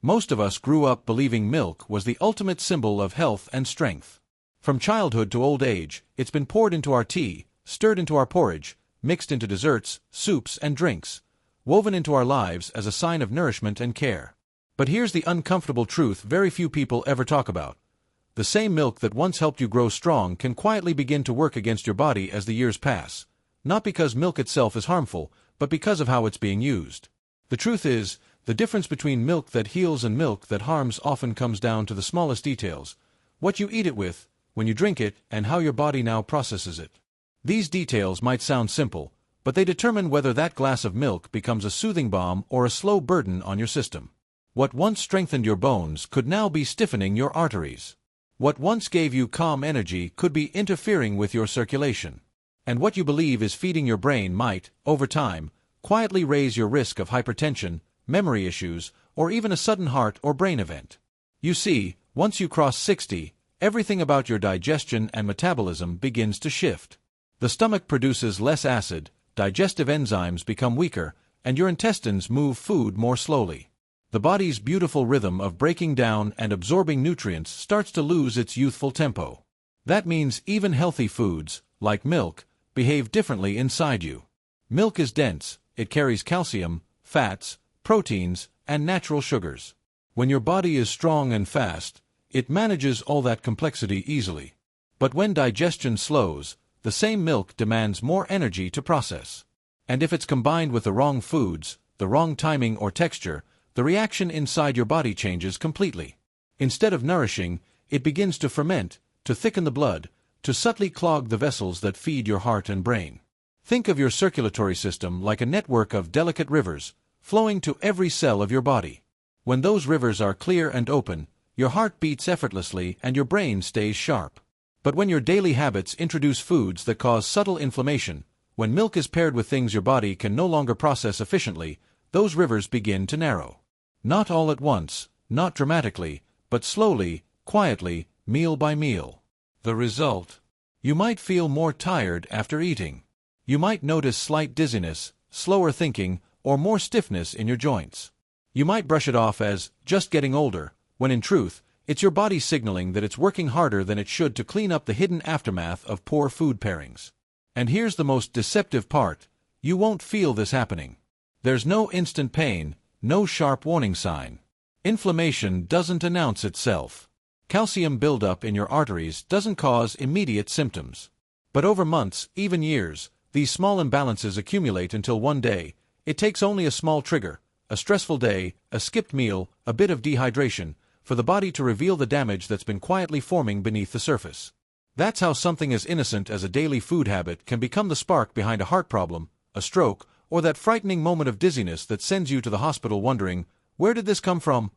Most of us grew up believing milk was the ultimate symbol of health and strength. From childhood to old age, it's been poured into our tea, stirred into our porridge, mixed into desserts, soups, and drinks, woven into our lives as a sign of nourishment and care. But here's the uncomfortable truth very few people ever talk about. The same milk that once helped you grow strong can quietly begin to work against your body as the years pass, not because milk itself is harmful, but because of how it's being used. The truth is, the difference between milk that heals and milk that harms often comes down to the smallest details: what you eat it with, when you drink it, and how your body now processes it. These details might sound simple, but they determine whether that glass of milk becomes a soothing balm or a slow burden on your system. What once strengthened your bones could now be stiffening your arteries. What once gave you calm energy could be interfering with your circulation. And what you believe is feeding your brain might, over time, quietly raise your risk of hypertension, memory issues, or even a sudden heart or brain event. You see, once you cross 60, everything about your digestion and metabolism begins to shift. The stomach produces less acid, digestive enzymes become weaker, and your intestines move food more slowly. The body's beautiful rhythm of breaking down and absorbing nutrients starts to lose its youthful tempo. That means even healthy foods, like milk, behave differently inside you. Milk is dense, it carries calcium, fats, proteins, and natural sugars. When your body is strong and fast, it manages all that complexity easily. But when digestion slows, the same milk demands more energy to process. And if it's combined with the wrong foods, the wrong timing or texture, the reaction inside your body changes completely. Instead of nourishing, it begins to ferment, to thicken the blood, to subtly clog the vessels that feed your heart and brain. Think of your circulatory system like a network of delicate rivers, flowing to every cell of your body. When those rivers are clear and open, your heart beats effortlessly and your brain stays sharp. But when your daily habits introduce foods that cause subtle inflammation, when milk is paired with things your body can no longer process efficiently, those rivers begin to narrow. Not all at once, not dramatically, but slowly, quietly, meal by meal. The result? You might feel more tired after eating. You might notice slight dizziness, slower thinking, or more stiffness in your joints. You might brush it off as just getting older, when in truth, it's your body signaling that it's working harder than it should to clean up the hidden aftermath of poor food pairings. And here's the most deceptive part: you won't feel this happening. There's no instant pain, no sharp warning sign. Inflammation doesn't announce itself. Calcium buildup in your arteries doesn't cause immediate symptoms. But over months, even years, these small imbalances accumulate until one day, it takes only a small trigger, a stressful day, a skipped meal, a bit of dehydration, for the body to reveal the damage that's been quietly forming beneath the surface. That's how something as innocent as a daily food habit can become the spark behind a heart problem, a stroke, or that frightening moment of dizziness that sends you to the hospital wondering, where did this come from?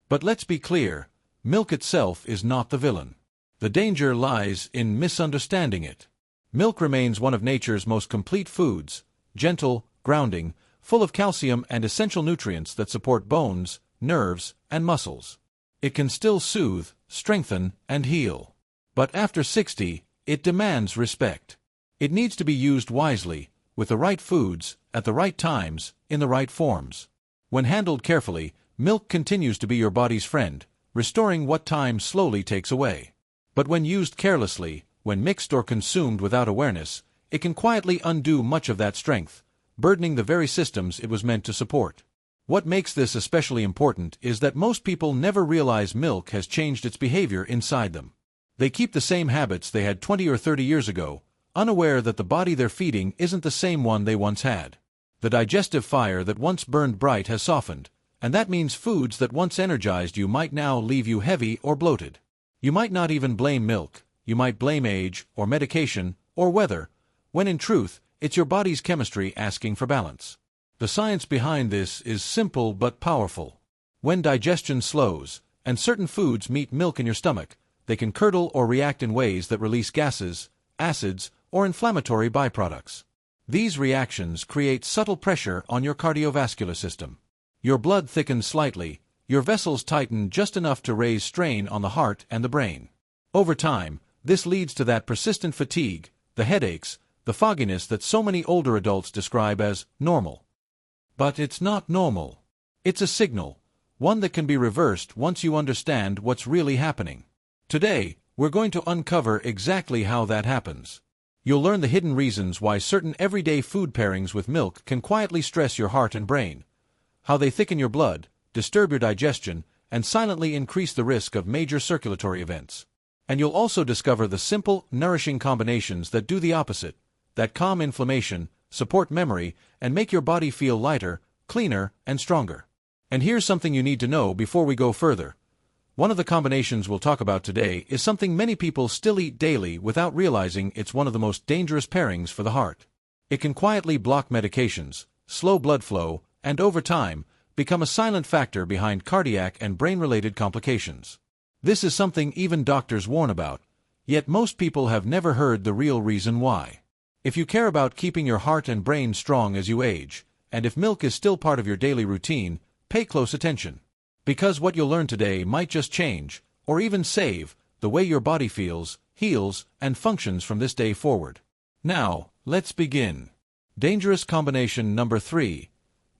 But let's be clear, milk itself is not the villain. The danger lies in misunderstanding it. Milk remains one of nature's most complete foods, gentle, grounding, full of calcium and essential nutrients that support bones, nerves, and muscles. It can still soothe, strengthen, and heal. But after 60, it demands respect. It needs to be used wisely, with the right foods, at the right times, in the right forms. When handled carefully, milk continues to be your body's friend, restoring what time slowly takes away. But when used carelessly, when mixed or consumed without awareness, it can quietly undo much of that strength, burdening the very systems it was meant to support. What makes this especially important is that most people never realize milk has changed its behavior inside them. They keep the same habits they had 20 or 30 years ago, unaware that the body they're feeding isn't the same one they once had. The digestive fire that once burned bright has softened, and that means foods that once energized you might now leave you heavy or bloated. You might not even blame milk, you might blame age, or medication, or weather, when in truth, it's your body's chemistry asking for balance. The science behind this is simple but powerful. When digestion slows, and certain foods meet milk in your stomach, they can curdle or react in ways that release gases, acids, or inflammatory byproducts. These reactions create subtle pressure on your cardiovascular system. Your blood thickens slightly, your vessels tighten just enough to raise strain on the heart and the brain. Over time, this leads to that persistent fatigue, the headaches, the fogginess that so many older adults describe as normal. But it's not normal. It's a signal, one that can be reversed once you understand what's really happening. Today, we're going to uncover exactly how that happens. You'll learn the hidden reasons why certain everyday food pairings with milk can quietly stress your heart and brain, how they thicken your blood, disturb your digestion, and silently increase the risk of major circulatory events. And you'll also discover the simple, nourishing combinations that do the opposite, that calm inflammation, support memory, and make your body feel lighter, cleaner, and stronger. And here's something you need to know before we go further. One of the combinations we'll talk about today is something many people still eat daily without realizing it's one of the most dangerous pairings for the heart. It can quietly block medications, slow blood flow, and over time, become a silent factor behind cardiac and brain-related complications. This is something even doctors warn about, yet most people have never heard the real reason why. If you care about keeping your heart and brain strong as you age, and if milk is still part of your daily routine, pay close attention. Because what you'll learn today might just change, or even save, the way your body feels, heals, and functions from this day forward. Now, let's begin. Dangerous combination number 3.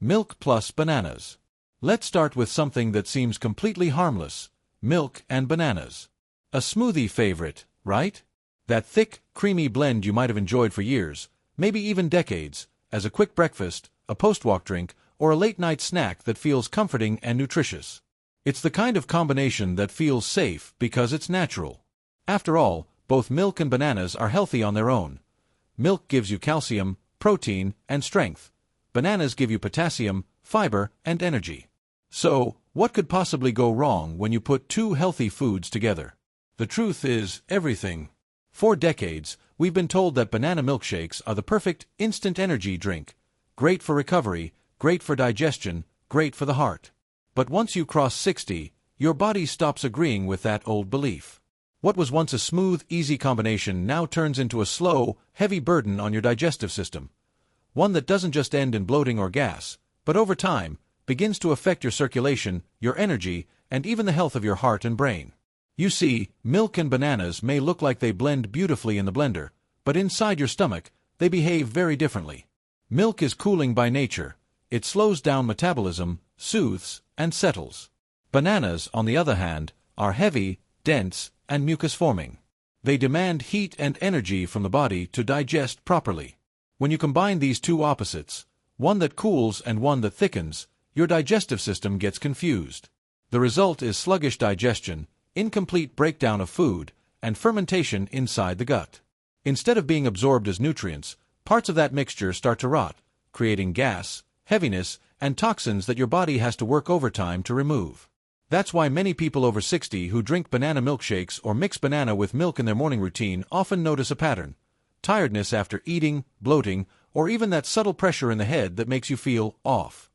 Milk plus bananas. Let's start with something that seems completely harmless. Milk and bananas. A smoothie favorite, right? That thick, creamy blend you might have enjoyed for years, maybe even decades, as a quick breakfast, a post-walk drink, or a late-night snack that feels comforting and nutritious. It's the kind of combination that feels safe because it's natural. After all, both milk and bananas are healthy on their own. Milk gives you calcium, protein, and strength. Bananas give you potassium, fiber, and energy. So, what could possibly go wrong when you put two healthy foods together? The truth is, everything. For decades, we've been told that banana milkshakes are the perfect instant energy drink. Great for recovery, great for digestion, great for the heart. But once you cross 60, your body stops agreeing with that old belief. What was once a smooth, easy combination now turns into a slow, heavy burden on your digestive system. One that doesn't just end in bloating or gas, but over time, begins to affect your circulation, your energy, and even the health of your heart and brain. You see, milk and bananas may look like they blend beautifully in the blender, but inside your stomach, they behave very differently. Milk is cooling by nature. It slows down metabolism, soothes, and settles. Bananas, on the other hand, are heavy, dense, and mucus-forming. They demand heat and energy from the body to digest properly. When you combine these two opposites, one that cools and one that thickens, your digestive system gets confused. The result is sluggish digestion, incomplete breakdown of food, and fermentation inside the gut. Instead of being absorbed as nutrients, parts of that mixture start to rot, creating gas, heaviness, and toxins that your body has to work overtime to remove. That's why many people over 60 who drink banana milkshakes or mix banana with milk in their morning routine often notice a pattern: tiredness after eating, bloating, or even that subtle pressure in the head that makes you feel off.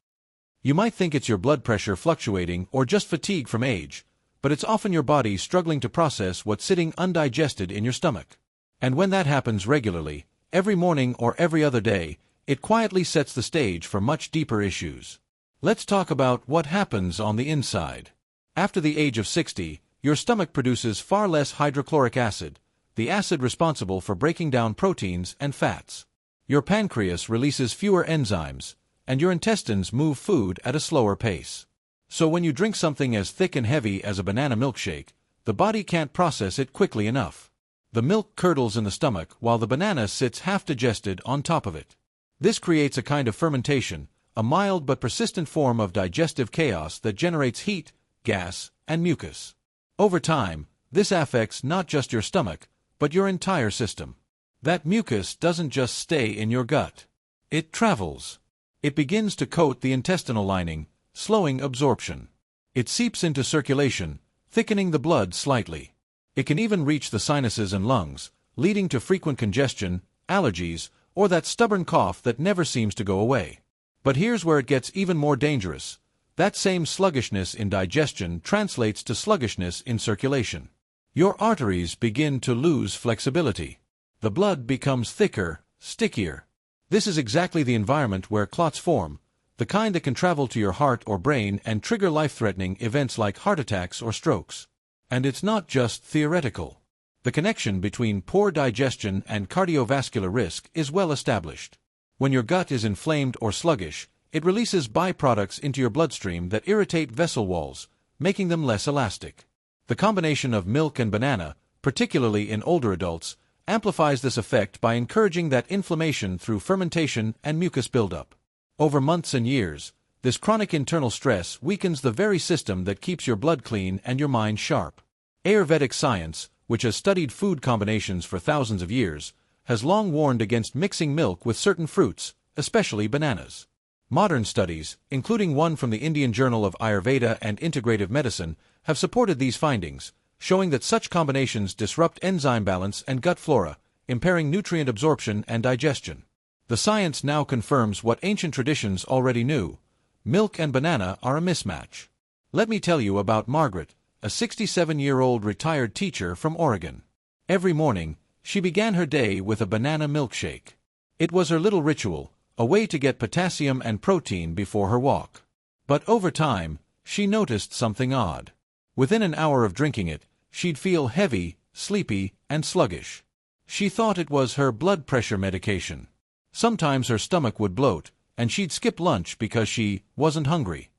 You might think it's your blood pressure fluctuating or just fatigue from age, but it's often your body struggling to process what's sitting undigested in your stomach. And when that happens regularly, every morning or every other day, it quietly sets the stage for much deeper issues. Let's talk about what happens on the inside. After the age of 60, your stomach produces far less hydrochloric acid, the acid responsible for breaking down proteins and fats. Your pancreas releases fewer enzymes, and your intestines move food at a slower pace. So when you drink something as thick and heavy as a banana milkshake, the body can't process it quickly enough. The milk curdles in the stomach while the banana sits half-digested on top of it. This creates a kind of fermentation, a mild but persistent form of digestive chaos that generates heat, gas, and mucus. Over time, this affects not just your stomach, but your entire system. That mucus doesn't just stay in your gut. It travels. It begins to coat the intestinal lining, slowing absorption. It seeps into circulation, thickening the blood slightly. It can even reach the sinuses and lungs, leading to frequent congestion, allergies, or that stubborn cough that never seems to go away. But here's where it gets even more dangerous. That same sluggishness in digestion translates to sluggishness in circulation. Your arteries begin to lose flexibility. The blood becomes thicker, stickier. This is exactly the environment where clots form, the kind that can travel to your heart or brain and trigger life-threatening events like heart attacks or strokes. And it's not just theoretical. The connection between poor digestion and cardiovascular risk is well established. When your gut is inflamed or sluggish, It releases byproducts into your bloodstream that irritate vessel walls, making them less elastic. The combination of milk and banana, particularly in older adults, amplifies this effect by encouraging that inflammation through fermentation and mucus buildup. Over months and years, this chronic internal stress weakens the very system that keeps your blood clean and your mind sharp. Ayurvedic science, which has studied food combinations for thousands of years, has long warned against mixing milk with certain fruits, especially bananas. Modern studies, including one from the Indian Journal of Ayurveda and Integrative Medicine, have supported these findings, showing that such combinations disrupt enzyme balance and gut flora, impairing nutrient absorption and digestion. The science now confirms what ancient traditions already knew: milk and banana are a mismatch. Let me tell you about Margaret, a 67-year-old retired teacher from Oregon. Every morning, she began her day with a banana milkshake. It was her little ritual, a way to get potassium and protein before her walk. But over time, she noticed something odd. Within an hour of drinking it, she'd feel heavy, sleepy, and sluggish. She thought it was her blood pressure medication. Sometimes her stomach would bloat, and she'd skip lunch because she wasn't hungry.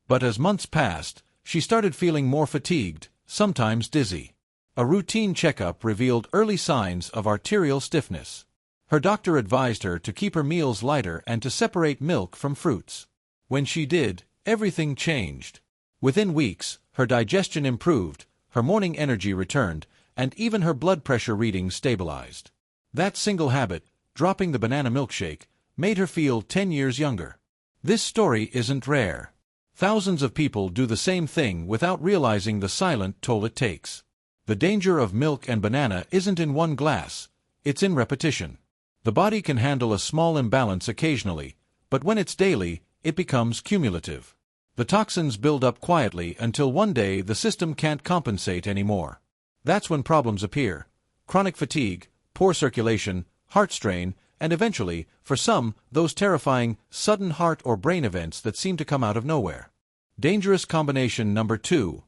But as months passed, she started feeling more fatigued, sometimes dizzy. A routine checkup revealed early signs of arterial stiffness. Her doctor advised her to keep her meals lighter and to separate milk from fruits. When she did, everything changed. Within weeks, her digestion improved, her morning energy returned, and even her blood pressure readings stabilized. That single habit, dropping the banana milkshake, made her feel 10 years younger. This story isn't rare. Thousands of people do the same thing without realizing the silent toll it takes. The danger of milk and banana isn't in one glass, it's in repetition. The body can handle a small imbalance occasionally, but when it's daily, it becomes cumulative. The toxins build up quietly until one day the system can't compensate anymore. That's when problems appear: chronic fatigue, poor circulation, heart strain, and eventually, for some, those terrifying, sudden heart or brain events that seem to come out of nowhere. Dangerous combination number 2.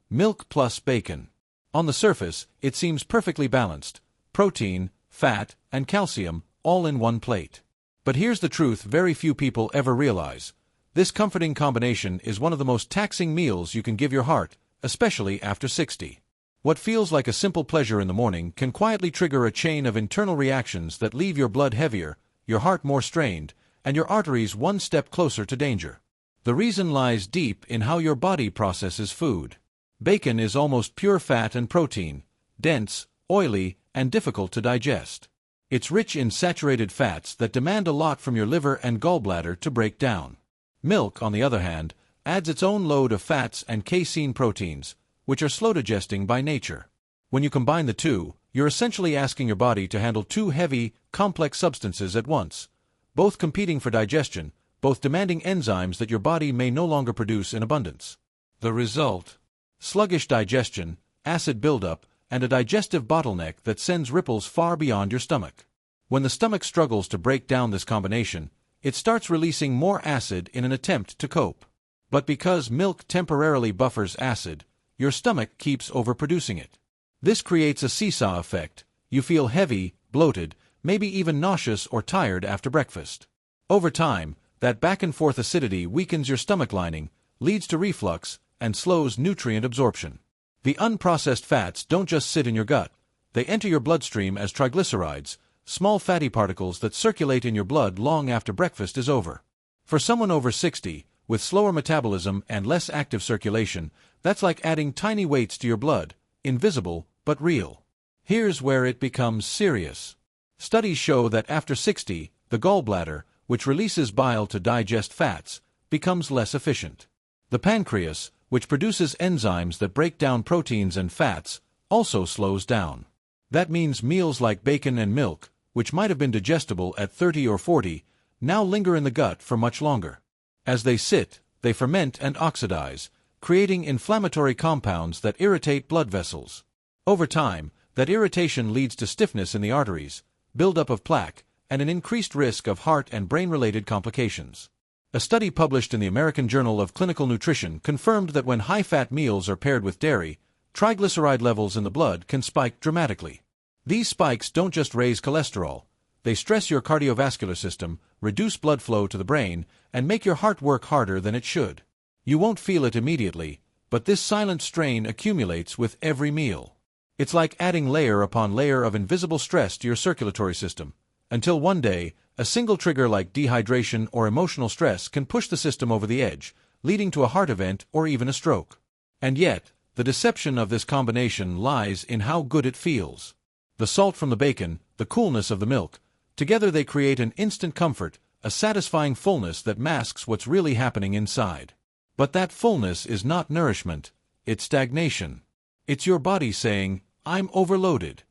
Milk plus bacon. On the surface, it seems perfectly balanced: protein, fat, and calcium, all in one plate. But here's the truth very few people ever realize: this comforting combination is one of the most taxing meals you can give your heart, especially after 60. What feels like a simple pleasure in the morning can quietly trigger a chain of internal reactions that leave your blood heavier, your heart more strained, and your arteries one step closer to danger. The reason lies deep in how your body processes food. Bacon is almost pure fat and protein, dense, oily, and difficult to digest. It's rich in saturated fats that demand a lot from your liver and gallbladder to break down. Milk, on the other hand, adds its own load of fats and casein proteins, which are slow digesting by nature. When you combine the two, you're essentially asking your body to handle two heavy, complex substances at once, both competing for digestion, both demanding enzymes that your body may no longer produce in abundance. The result: sluggish digestion, acid buildup, and a digestive bottleneck that sends ripples far beyond your stomach. When the stomach struggles to break down this combination, it starts releasing more acid in an attempt to cope. But because milk temporarily buffers acid, your stomach keeps overproducing it. This creates a seesaw effect. You feel heavy, bloated, maybe even nauseous or tired after breakfast. Over time, that back-and-forth acidity weakens your stomach lining, leads to reflux, and slows nutrient absorption. The unprocessed fats don't just sit in your gut. They enter your bloodstream as triglycerides, small fatty particles that circulate in your blood long after breakfast is over. For someone over 60, with slower metabolism and less active circulation, that's like adding tiny weights to your blood, invisible but real. Here's where it becomes serious. Studies show that after 60, the gallbladder, which releases bile to digest fats, becomes less efficient. The pancreas, which produces enzymes that break down proteins and fats, also slows down. That means meals like bacon and milk, which might have been digestible at 30 or 40, now linger in the gut for much longer. As they sit, they ferment and oxidize, creating inflammatory compounds that irritate blood vessels. Over time, that irritation leads to stiffness in the arteries, buildup of plaque, and an increased risk of heart and brain-related complications. A study published in the American Journal of Clinical Nutrition confirmed that when high-fat meals are paired with dairy, triglyceride levels in the blood can spike dramatically. These spikes don't just raise cholesterol, They stress your cardiovascular system, reduce blood flow to the brain, and make your heart work harder than it should. You won't feel it immediately, but this silent strain accumulates with every meal. It's like adding layer upon layer of invisible stress to your circulatory system, until one day, a single trigger like dehydration or emotional stress can push the system over the edge, leading to a heart event or even a stroke. And yet, the deception of this combination lies in how good it feels. The salt from the bacon, the coolness of the milk, together they create an instant comfort, a satisfying fullness that masks what's really happening inside. But that fullness is not nourishment, it's stagnation. It's your body saying, "I'm overloaded."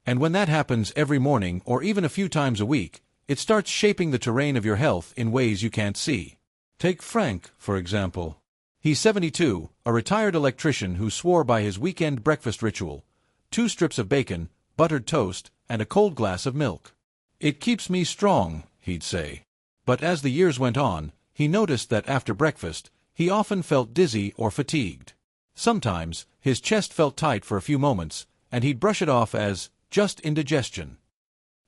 And when that happens every morning or even a few times a week, it starts shaping the terrain of your health in ways you can't see. Take Frank, for example. He's 72, a retired electrician who swore by his weekend breakfast ritual: 2 strips of bacon, buttered toast, and a cold glass of milk. "It keeps me strong," he'd say. But as the years went on, he noticed that after breakfast, he often felt dizzy or fatigued. Sometimes, his chest felt tight for a few moments, and he'd brush it off as just indigestion.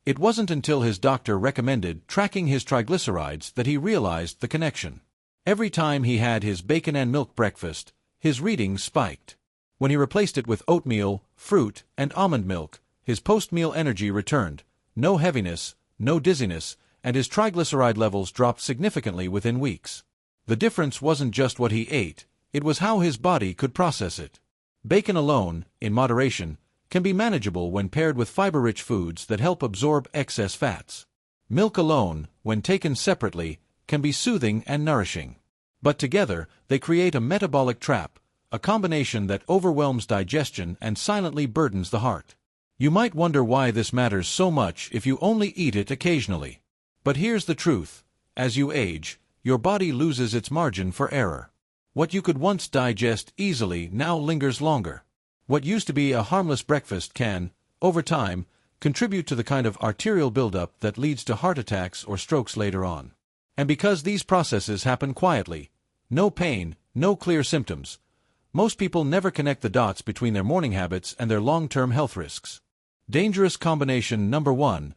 It wasn't until his doctor recommended tracking his triglycerides that he realized the connection. Every time he had his bacon and milk breakfast, his readings spiked. When he replaced it with oatmeal, fruit, and almond milk, his post-meal energy returned, no heaviness, no dizziness, and his triglyceride levels dropped significantly within weeks. The difference wasn't just what he ate, it was how his body could process it. Bacon alone, in moderation, can be manageable when paired with fiber-rich foods that help absorb excess fats. Milk alone, when taken separately, can be soothing and nourishing. But together, they create a metabolic trap, a combination that overwhelms digestion and silently burdens the heart. You might wonder why this matters so much if you only eat it occasionally. But here's the truth: as you age, your body loses its margin for error. What you could once digest easily now lingers longer. What used to be a harmless breakfast can, over time, contribute to the kind of arterial buildup that leads to heart attacks or strokes later on. And because these processes happen quietly, no pain, no clear symptoms, most people never connect the dots between their morning habits and their long-term health risks. Dangerous combination number 1: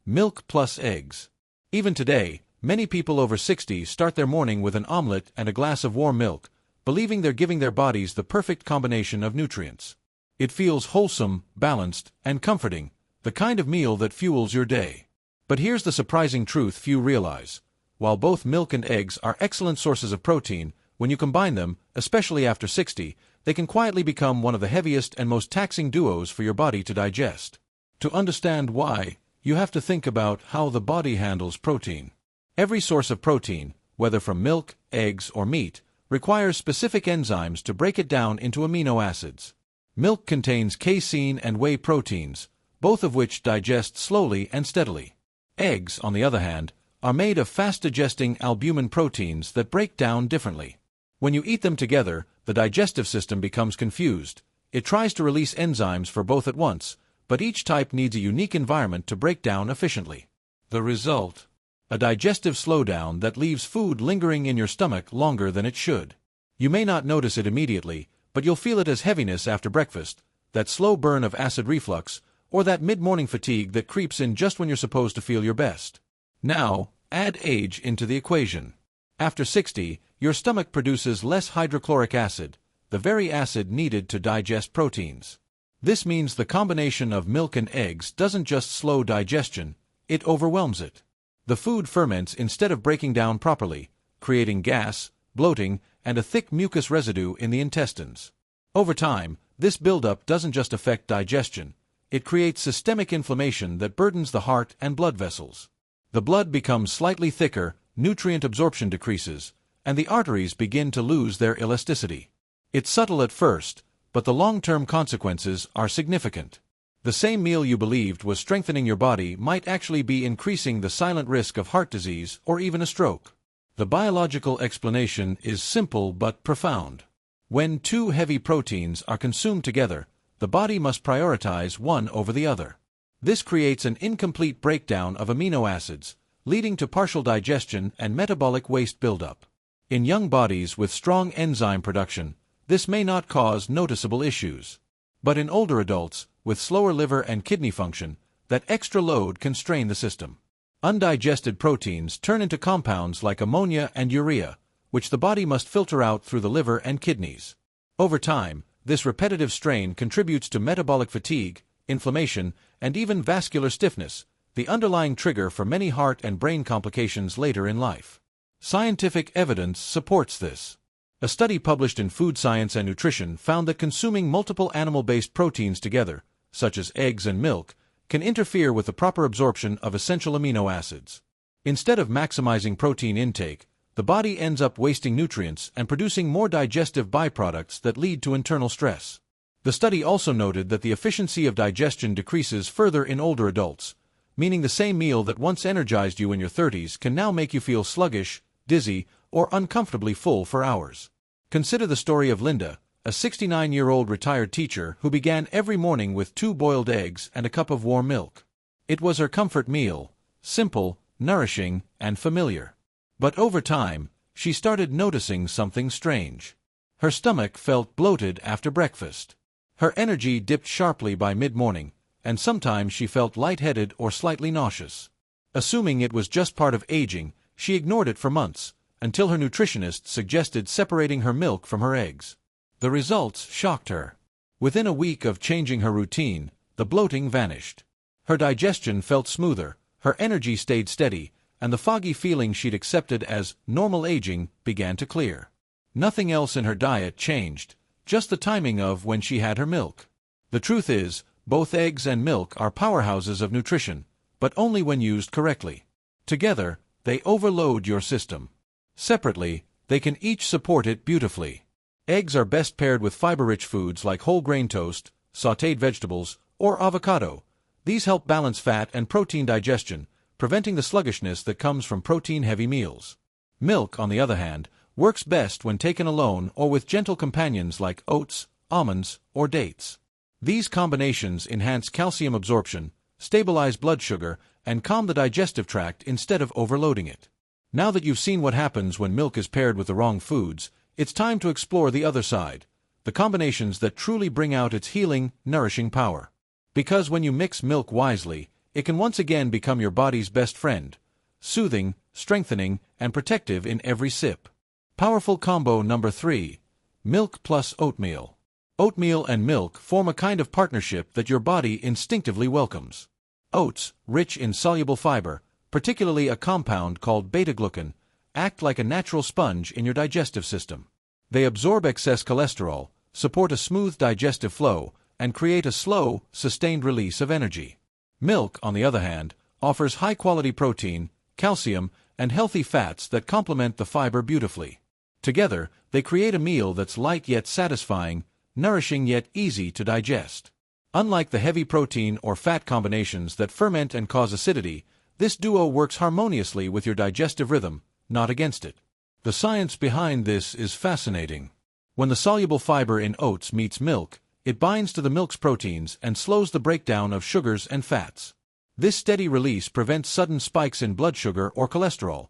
milk plus eggs. Even today, many people over 60 start their morning with an omelet and a glass of warm milk, believing they're giving their bodies the perfect combination of nutrients. It feels wholesome, balanced, and comforting, the kind of meal that fuels your day. But here's the surprising truth few realize: while both milk and eggs are excellent sources of protein, when you combine them, especially after 60, they can quietly become one of the heaviest and most taxing duos for your body to digest. To understand why, you have to think about how the body handles protein. Every source of protein, whether from milk, eggs, or meat, requires specific enzymes to break it down into amino acids. Milk contains casein and whey proteins, both of which digest slowly and steadily. Eggs, on the other hand, are made of fast-digesting albumin proteins that break down differently. When you eat them together, the digestive system becomes confused. It tries to release enzymes for both at once, but each type needs a unique environment to break down efficiently. The result: a digestive slowdown that leaves food lingering in your stomach longer than it should. You may not notice it immediately, but you'll feel it as heaviness after breakfast, that slow burn of acid reflux, or that mid-morning fatigue that creeps in just when you're supposed to feel your best. Now, add age into the equation. After 60, your stomach produces less hydrochloric acid, the very acid needed to digest proteins. This means the combination of milk and eggs doesn't just slow digestion, it overwhelms it. The food ferments instead of breaking down properly, creating gas, bloating, and a thick mucus residue in the intestines. Over time, this buildup doesn't just affect digestion, it creates systemic inflammation that burdens the heart and blood vessels. The blood becomes slightly thicker, nutrient absorption decreases, and the arteries begin to lose their elasticity. It's subtle at first, but the long-term consequences are significant. The same meal you believed was strengthening your body might actually be increasing the silent risk of heart disease or even a stroke. The biological explanation is simple but profound. When 2 heavy proteins are consumed together, the body must prioritize one over the other. This creates an incomplete breakdown of amino acids, leading to partial digestion and metabolic waste buildup. In young bodies with strong enzyme production, this may not cause noticeable issues. But in older adults, with slower liver and kidney function, that extra load can strain the system. Undigested proteins turn into compounds like ammonia and urea, which the body must filter out through the liver and kidneys. Over time, this repetitive strain contributes to metabolic fatigue, inflammation, and even vascular stiffness, the underlying trigger for many heart and brain complications later in life. Scientific evidence supports this. A study published in Food Science and Nutrition found that consuming multiple animal-based proteins together, such as eggs and milk, can interfere with the proper absorption of essential amino acids. Instead of maximizing protein intake, the body ends up wasting nutrients and producing more digestive byproducts that lead to internal stress. The study also noted that the efficiency of digestion decreases further in older adults, meaning the same meal that once energized you in your 30s can now make you feel sluggish, dizzy, or uncomfortably full for hours. Consider the story of Linda, a 69-year-old retired teacher who began every morning with 2 boiled eggs and a cup of warm milk. It was her comfort meal, simple, nourishing, and familiar. But over time, she started noticing something strange. Her stomach felt bloated after breakfast. Her energy dipped sharply by mid-morning, and sometimes she felt lightheaded or slightly nauseous. Assuming it was just part of aging, she ignored it for months, until her nutritionist suggested separating her milk from her eggs. The results shocked her. Within a week of changing her routine, the bloating vanished. Her digestion felt smoother, her energy stayed steady, and the foggy feeling she'd accepted as normal aging began to clear. Nothing else in her diet changed, just the timing of when she had her milk. The truth is, both eggs and milk are powerhouses of nutrition, but only when used correctly. Together, they overload your system. Separately, they can each support it beautifully. Eggs are best paired with fiber-rich foods like whole grain toast, sautéed vegetables, or avocado. These help balance fat and protein digestion, preventing the sluggishness that comes from protein-heavy meals. Milk, on the other hand, works best when taken alone or with gentle companions like oats, almonds, or dates. These combinations enhance calcium absorption, stabilize blood sugar, and calm the digestive tract instead of overloading it. Now that you've seen what happens when milk is paired with the wrong foods, it's time to explore the other side, the combinations that truly bring out its healing, nourishing power. Because when you mix milk wisely, it can once again become your body's best friend, soothing, strengthening, and protective in every sip. Powerful combo number 3. Milk plus oatmeal. Oatmeal and milk form a kind of partnership that your body instinctively welcomes. Oats, rich in soluble fiber, particularly a compound called beta-glucan, act like a natural sponge in your digestive system. They absorb excess cholesterol, support a smooth digestive flow, and create a slow, sustained release of energy. Milk, on the other hand, offers high-quality protein, calcium, and healthy fats that complement the fiber beautifully. Together, they create a meal that's light yet satisfying, nourishing yet easy to digest. Unlike the heavy protein or fat combinations that ferment and cause acidity, this duo works harmoniously with your digestive rhythm, not against it. The science behind this is fascinating. When the soluble fiber in oats meets milk, it binds to the milk's proteins and slows the breakdown of sugars and fats. This steady release prevents sudden spikes in blood sugar or cholesterol,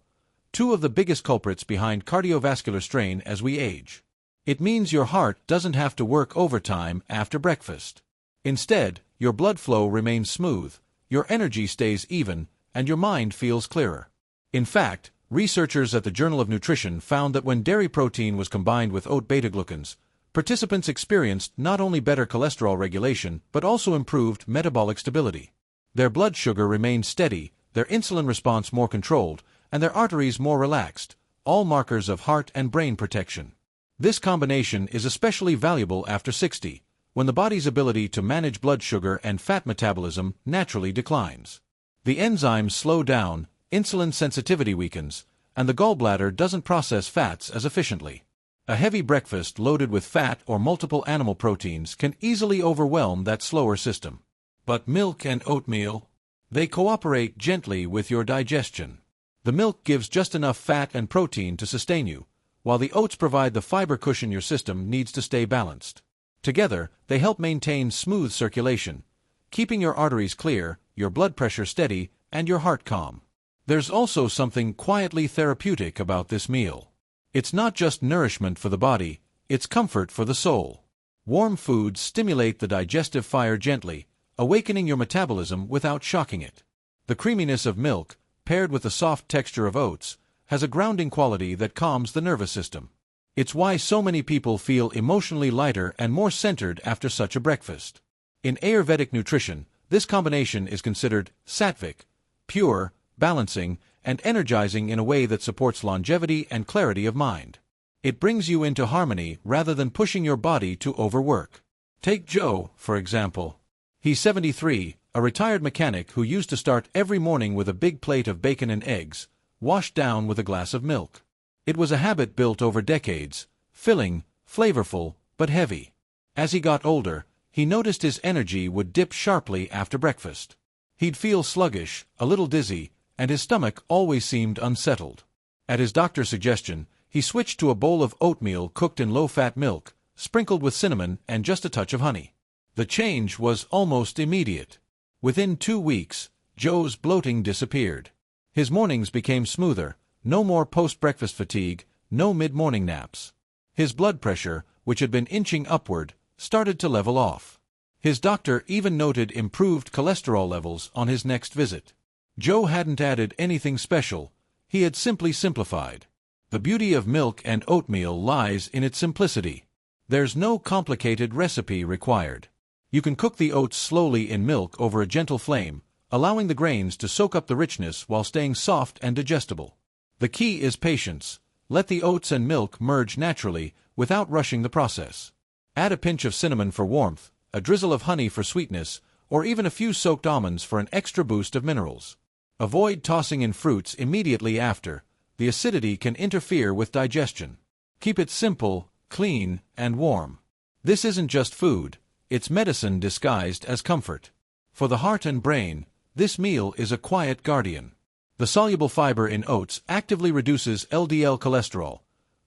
two of the biggest culprits behind cardiovascular strain as we age. It means your heart doesn't have to work overtime after breakfast. Instead, your blood flow remains smooth, your energy stays even, and your mind feels clearer. In fact, researchers at the Journal of Nutrition found that when dairy protein was combined with oat beta-glucans, participants experienced not only better cholesterol regulation but also improved metabolic stability. Their blood sugar remained steady, their insulin response more controlled, and their arteries more relaxed, all markers of heart and brain protection. This combination is especially valuable after 60, when the body's ability to manage blood sugar and fat metabolism naturally declines. The enzymes slow down, insulin sensitivity weakens, and the gallbladder doesn't process fats as efficiently. A heavy breakfast loaded with fat or multiple animal proteins can easily overwhelm that slower system. But milk and oatmeal, they cooperate gently with your digestion. The milk gives just enough fat and protein to sustain you, while the oats provide the fiber cushion your system needs to stay balanced. Together, they help maintain smooth circulation, keeping your arteries clear, your blood pressure steady, and your heart calm. There's also something quietly therapeutic about this meal. It's not just nourishment for the body, it's comfort for the soul. Warm foods stimulate the digestive fire gently, awakening your metabolism without shocking it. The creaminess of milk, paired with the soft texture of oats, has a grounding quality that calms the nervous system. It's why so many people feel emotionally lighter and more centered after such a breakfast. In Ayurvedic nutrition, this combination is considered sattvic, pure, balancing, and energizing in a way that supports longevity and clarity of mind. It brings you into harmony rather than pushing your body to overwork. Take Joe, for example. He's 73, a retired mechanic who used to start every morning with a big plate of bacon and eggs, washed down with a glass of milk. It was a habit built over decades, filling, flavorful, but heavy. As he got older, he noticed his energy would dip sharply after breakfast. He'd feel sluggish, a little dizzy, and his stomach always seemed unsettled. At his doctor's suggestion, he switched to a bowl of oatmeal cooked in low-fat milk, sprinkled with cinnamon and just a touch of honey. The change was almost immediate. Within 2 weeks, Joe's bloating disappeared. His mornings became smoother, no more post-breakfast fatigue, no mid-morning naps. His blood pressure, which had been inching upward, started to level off. His doctor even noted improved cholesterol levels on his next visit. Joe hadn't added anything special, he had simply simplified. The beauty of milk and oatmeal lies in its simplicity. There's no complicated recipe required. You can cook the oats slowly in milk over a gentle flame, allowing the grains to soak up the richness while staying soft and digestible. The key is patience. Let the oats and milk merge naturally, without rushing the process. Add a pinch of cinnamon for warmth, a drizzle of honey for sweetness, or even a few soaked almonds for an extra boost of minerals. Avoid tossing in fruits immediately after. The acidity can interfere with digestion. Keep it simple, clean, and warm. This isn't just food, it's medicine disguised as comfort. For the heart and brain, this meal is a quiet guardian. The soluble fiber in oats actively reduces LDL cholesterol,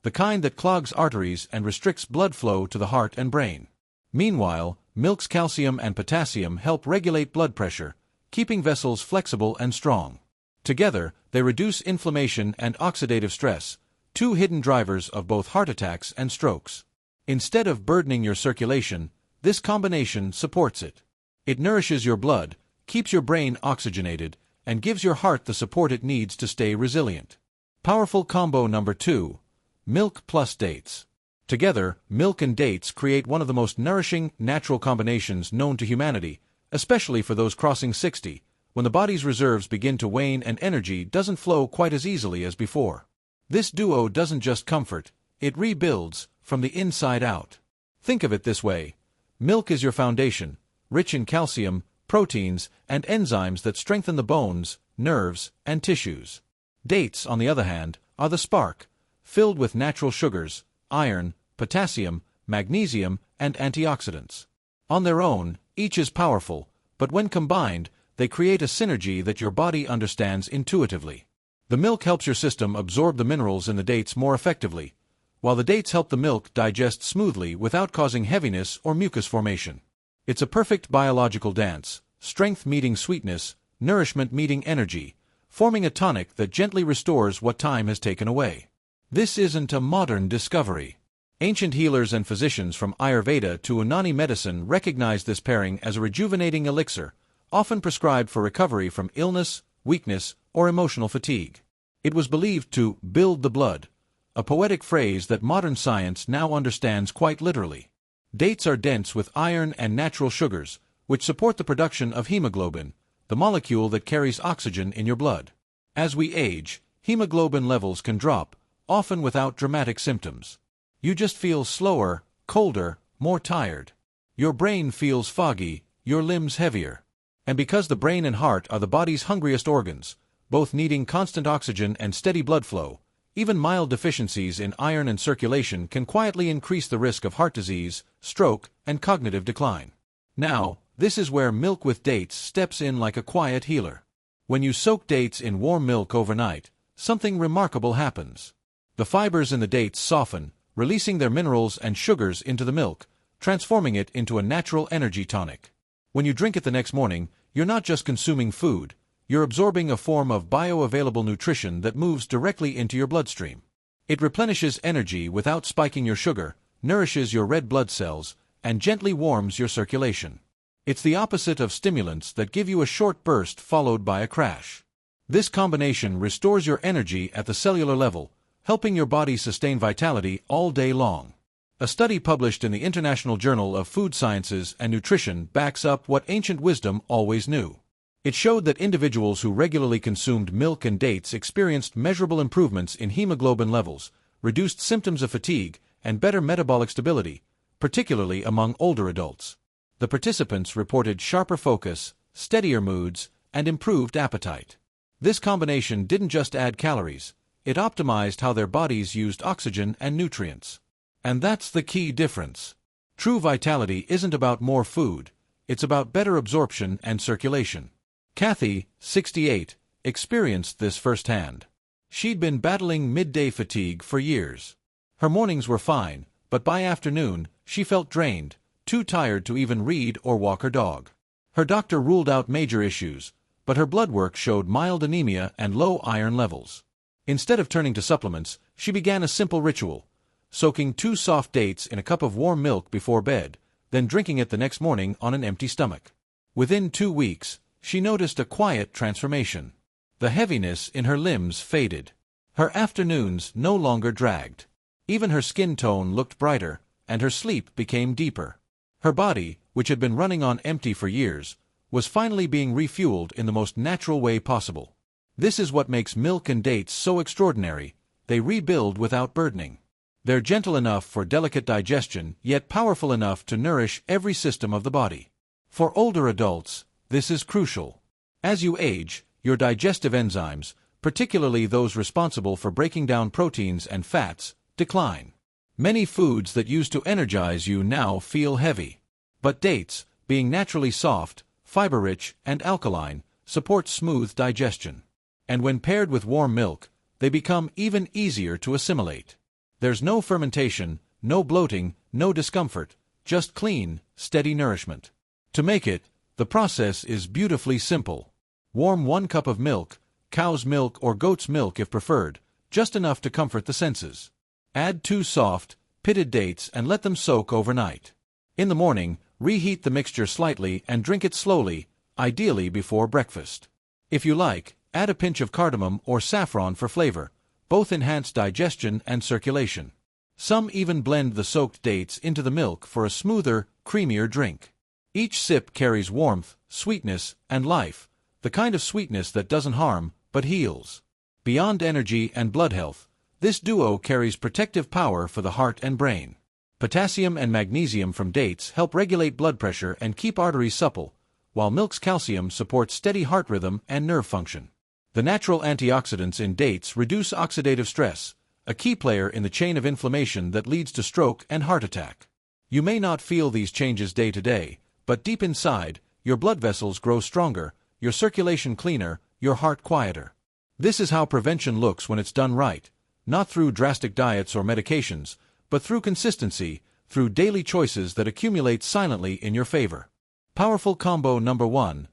the kind that clogs arteries and restricts blood flow to the heart and brain. Meanwhile, milk's calcium and potassium help regulate blood pressure, keeping vessels flexible and strong. Together, they reduce inflammation and oxidative stress, two hidden drivers of both heart attacks and strokes. Instead of burdening your circulation, this combination supports it. It nourishes your blood, keeps your brain oxygenated, and gives your heart the support it needs to stay resilient. Powerful combo number 2. Milk plus dates. Together, milk and dates create one of the most nourishing, natural combinations known to humanity, especially for those crossing 60, when the body's reserves begin to wane and energy doesn't flow quite as easily as before. This duo doesn't just comfort, it rebuilds, from the inside out. Think of it this way. Milk is your foundation, rich in calcium, proteins, and enzymes that strengthen the bones, nerves, and tissues. Dates, on the other hand, are the spark, filled with natural sugars, iron, potassium, magnesium, and antioxidants. On their own, each is powerful, but when combined, they create a synergy that your body understands intuitively. The milk helps your system absorb the minerals in the dates more effectively, while the dates help the milk digest smoothly without causing heaviness or mucus formation. It's a perfect biological dance, strength meeting sweetness, nourishment meeting energy, forming a tonic that gently restores what time has taken away. This isn't a modern discovery. Ancient healers and physicians from Ayurveda to Unani medicine recognized this pairing as a rejuvenating elixir, often prescribed for recovery from illness, weakness, or emotional fatigue. It was believed to build the blood, a poetic phrase that modern science now understands quite literally. Dates are dense with iron and natural sugars, which support the production of hemoglobin, the molecule that carries oxygen in your blood. As we age, hemoglobin levels can drop, often without dramatic symptoms. You just feel slower, colder, more tired. Your brain feels foggy, your limbs heavier. And because the brain and heart are the body's hungriest organs, both needing constant oxygen and steady blood flow, even mild deficiencies in iron and circulation can quietly increase the risk of heart disease, stroke, and cognitive decline. Now, this is where milk with dates steps in like a quiet healer. When you soak dates in warm milk overnight, something remarkable happens. The fibers in the dates soften, releasing their minerals and sugars into the milk, transforming it into a natural energy tonic. When you drink it the next morning, you're not just consuming food, you're absorbing a form of bioavailable nutrition that moves directly into your bloodstream. It replenishes energy without spiking your sugar, nourishes your red blood cells, and gently warms your circulation. It's the opposite of stimulants that give you a short burst followed by a crash. This combination restores your energy at the cellular level, helping your body sustain vitality all day long. A study published in the International Journal of Food Sciences and Nutrition backs up what ancient wisdom always knew. It showed that individuals who regularly consumed milk and dates experienced measurable improvements in hemoglobin levels, reduced symptoms of fatigue, and better metabolic stability, particularly among older adults. The participants reported sharper focus, steadier moods, and improved appetite. This combination didn't just add calories, it optimized how their bodies used oxygen and nutrients. And that's the key difference. True vitality isn't about more food, it's about better absorption and circulation. Kathy, 68, experienced this firsthand. She'd been battling midday fatigue for years. Her mornings were fine, but by afternoon, she felt drained, too tired to even read or walk her dog. Her doctor ruled out major issues, but her blood work showed mild anemia and low iron levels. Instead of turning to supplements, she began a simple ritual: soaking 2 soft dates in a cup of warm milk before bed, then drinking it the next morning on an empty stomach. Within 2 weeks, she noticed a quiet transformation. The heaviness in her limbs faded. Her afternoons no longer dragged. Even her skin tone looked brighter, and her sleep became deeper. Her body, which had been running on empty for years, was finally being refueled in the most natural way possible. This is what makes milk and dates so extraordinary: they rebuild without burdening. They're gentle enough for delicate digestion, yet powerful enough to nourish every system of the body. For older adults, this is crucial. As you age, your digestive enzymes, particularly those responsible for breaking down proteins and fats, decline. Many foods that used to energize you now feel heavy. But dates, being naturally soft, fiber-rich, and alkaline, support smooth digestion. And when paired with warm milk, they become even easier to assimilate. There's no fermentation, no bloating, no discomfort, just clean, steady nourishment. To make it, the process is beautifully simple. Warm 1 cup of milk, cow's milk or goat's milk if preferred, just enough to comfort the senses. Add 2 soft, pitted dates and let them soak overnight. In the morning, reheat the mixture slightly and drink it slowly, ideally before breakfast. If you like, add a pinch of cardamom or saffron for flavor. Both enhance digestion and circulation. Some even blend the soaked dates into the milk for a smoother, creamier drink. Each sip carries warmth, sweetness, and life, the kind of sweetness that doesn't harm, but heals. Beyond energy and blood health, this duo carries protective power for the heart and brain. Potassium and magnesium from dates help regulate blood pressure and keep arteries supple, while milk's calcium supports steady heart rhythm and nerve function. The natural antioxidants in dates reduce oxidative stress, a key player in the chain of inflammation that leads to stroke and heart attack. You may not feel these changes day to day, but deep inside, your blood vessels grow stronger, your circulation cleaner, your heart quieter. This is how prevention looks when it's done right, not through drastic diets or medications, but through consistency, through daily choices that accumulate silently in your favor. Powerful combo number 1: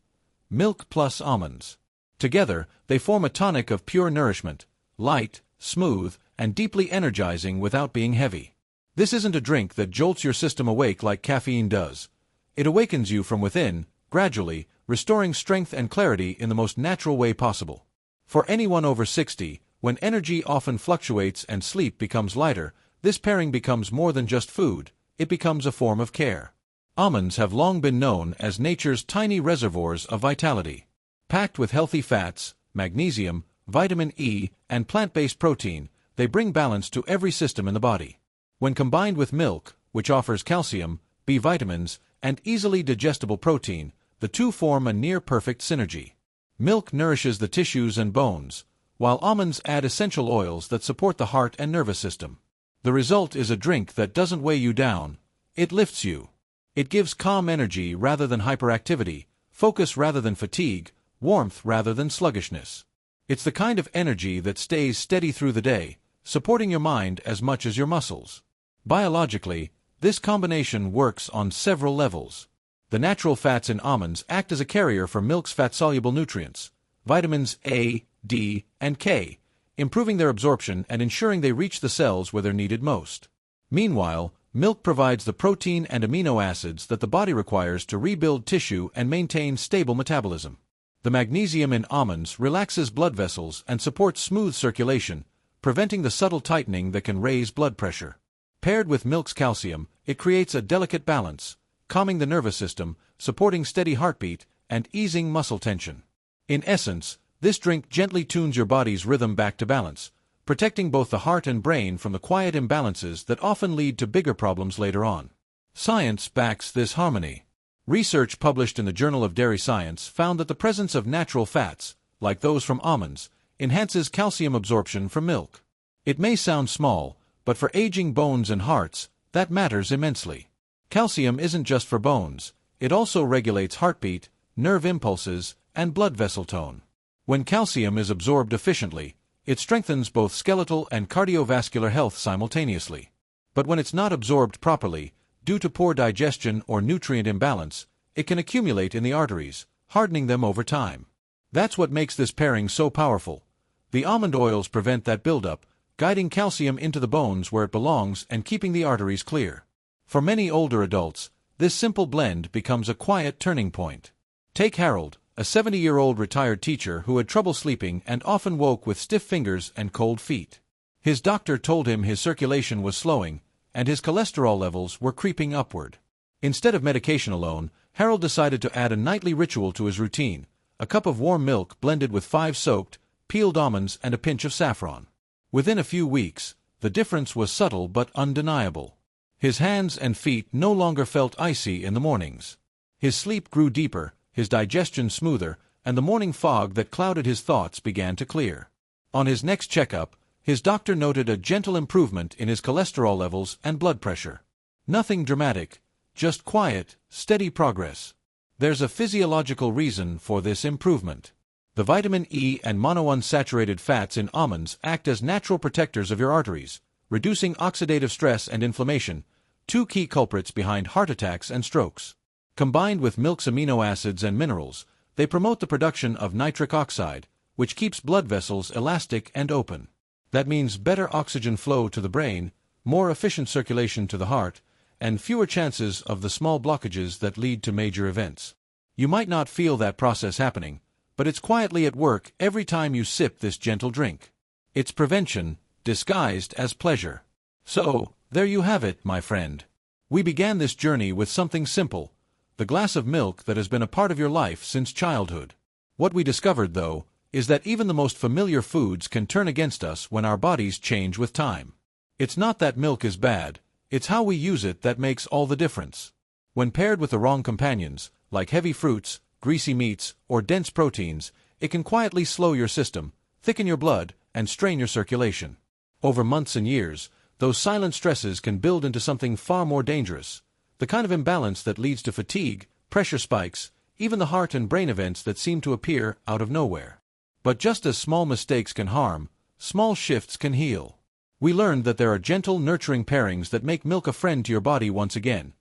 milk plus almonds. Together, they form a tonic of pure nourishment, light, smooth, and deeply energizing without being heavy. This isn't a drink that jolts your system awake like caffeine does. It awakens you from within, gradually, restoring strength and clarity in the most natural way possible. For anyone over 60, when energy often fluctuates and sleep becomes lighter, this pairing becomes more than just food, it becomes a form of care. Almonds have long been known as nature's tiny reservoirs of vitality. Packed with healthy fats, magnesium, vitamin E, and plant-based protein, they bring balance to every system in the body. When combined with milk, which offers calcium, B vitamins, and easily digestible protein, the two form a near-perfect synergy. Milk nourishes the tissues and bones, while almonds add essential oils that support the heart and nervous system. The result is a drink that doesn't weigh you down, it lifts you. It gives calm energy rather than hyperactivity, focus rather than fatigue, warmth rather than sluggishness. It's the kind of energy that stays steady through the day, supporting your mind as much as your muscles. Biologically, this combination works on several levels. The natural fats in almonds act as a carrier for milk's fat-soluble nutrients, vitamins A, D, and K, improving their absorption and ensuring they reach the cells where they're needed most. Meanwhile, Milk provides the protein and amino acids that the body requires to rebuild tissue and maintain stable metabolism. The magnesium in almonds relaxes blood vessels and supports smooth circulation, preventing the subtle tightening that can raise blood pressure. Paired with milk's calcium, it creates a delicate balance, calming the nervous system, supporting steady heartbeat, and easing muscle tension. In essence, this drink gently tunes your body's rhythm back to balance, protecting both the heart and brain from the quiet imbalances that often lead to bigger problems later on. Science backs this harmony. Research published in the Journal of Dairy Science found that the presence of natural fats, like those from almonds, enhances calcium absorption from milk. It may sound small, but for aging bones and hearts, that matters immensely. Calcium isn't just for bones, it also regulates heartbeat, nerve impulses, and blood vessel tone. When calcium is absorbed efficiently, it strengthens both skeletal and cardiovascular health simultaneously. But when it's not absorbed properly, due to poor digestion or nutrient imbalance, it can accumulate in the arteries, hardening them over time. That's what makes this pairing so powerful. The almond oils prevent that buildup, guiding calcium into the bones where it belongs and keeping the arteries clear. For many older adults, this simple blend becomes a quiet turning point. Take Harold, a 70-year-old retired teacher who had trouble sleeping and often woke with stiff fingers and cold feet. His doctor told him his circulation was slowing, and his cholesterol levels were creeping upward. Instead of medication alone, Harold decided to add a nightly ritual to his routine: a cup of warm milk blended with 5 soaked, peeled almonds and a pinch of saffron. Within a few weeks, the difference was subtle but undeniable. His hands and feet no longer felt icy in the mornings. His sleep grew deeper, his digestion smoother, and the morning fog that clouded his thoughts began to clear. On his next checkup, his doctor noted a gentle improvement in his cholesterol levels and blood pressure. Nothing dramatic, just quiet, steady progress. There's a physiological reason for this improvement. The vitamin E and monounsaturated fats in almonds act as natural protectors of your arteries, reducing oxidative stress and inflammation, 2 key culprits behind heart attacks and strokes. Combined with milk's amino acids and minerals, they promote the production of nitric oxide, which keeps blood vessels elastic and open. That means better oxygen flow to the brain, more efficient circulation to the heart, and fewer chances of the small blockages that lead to major events. You might not feel that process happening, but it's quietly at work every time you sip this gentle drink. It's prevention, disguised as pleasure. So, there you have it, my friend. We began this journey with something simple: the glass of milk that has been a part of your life since childhood. What we discovered, though, is that even the most familiar foods can turn against us when our bodies change with time. It's not that milk is bad, it's how we use it that makes all the difference. When paired with the wrong companions, like heavy fruits, greasy meats, or dense proteins, it can quietly slow your system, thicken your blood, and strain your circulation. Over months and years, those silent stresses can build into something far more dangerous: the kind of imbalance that leads to fatigue, pressure spikes, even the heart and brain events that seem to appear out of nowhere. But just as small mistakes can harm, small shifts can heal. We learned that there are gentle, nurturing pairings that make milk a friend to your body once again.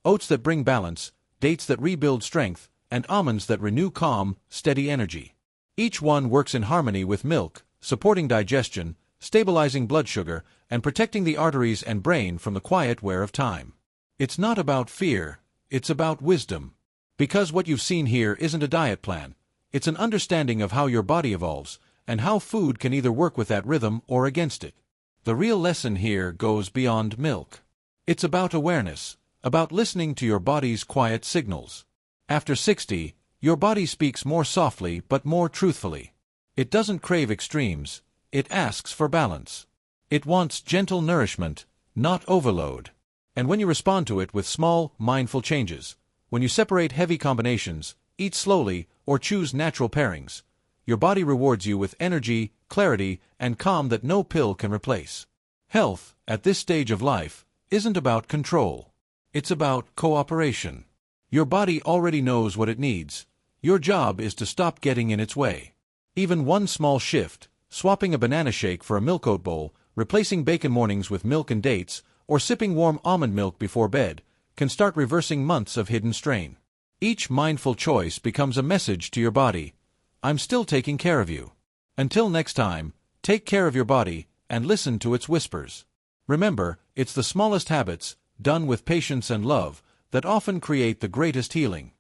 Oats that bring balance, dates that rebuild strength, and almonds that renew calm, steady energy. Each one works in harmony with milk, supporting digestion, stabilizing blood sugar, and protecting the arteries and brain from the quiet wear of time. It's not about fear, it's about wisdom. Because what you've seen here isn't a diet plan. It's an understanding of how your body evolves, and how food can either work with that rhythm or against it. The real lesson here goes beyond milk. It's about awareness, about listening to your body's quiet signals. After 60, your body speaks more softly but more truthfully. It doesn't crave extremes, it asks for balance. It wants gentle nourishment, not overload. And when you respond to it with small, mindful changes, when you separate heavy combinations, eat slowly, or choose natural pairings, your body rewards you with energy, clarity, and calm that no pill can replace. Health, at this stage of life, isn't about control. It's about cooperation. Your body already knows what it needs. Your job is to stop getting in its way. Even one small shift, swapping a banana shake for a milk oat bowl, replacing bacon mornings with milk and dates, or sipping warm almond milk before bed, can start reversing months of hidden strain. Each mindful choice becomes a message to your body: I'm still taking care of you. Until next time, take care of your body and listen to its whispers. Remember, it's the smallest habits, done with patience and love, that often create the greatest healing.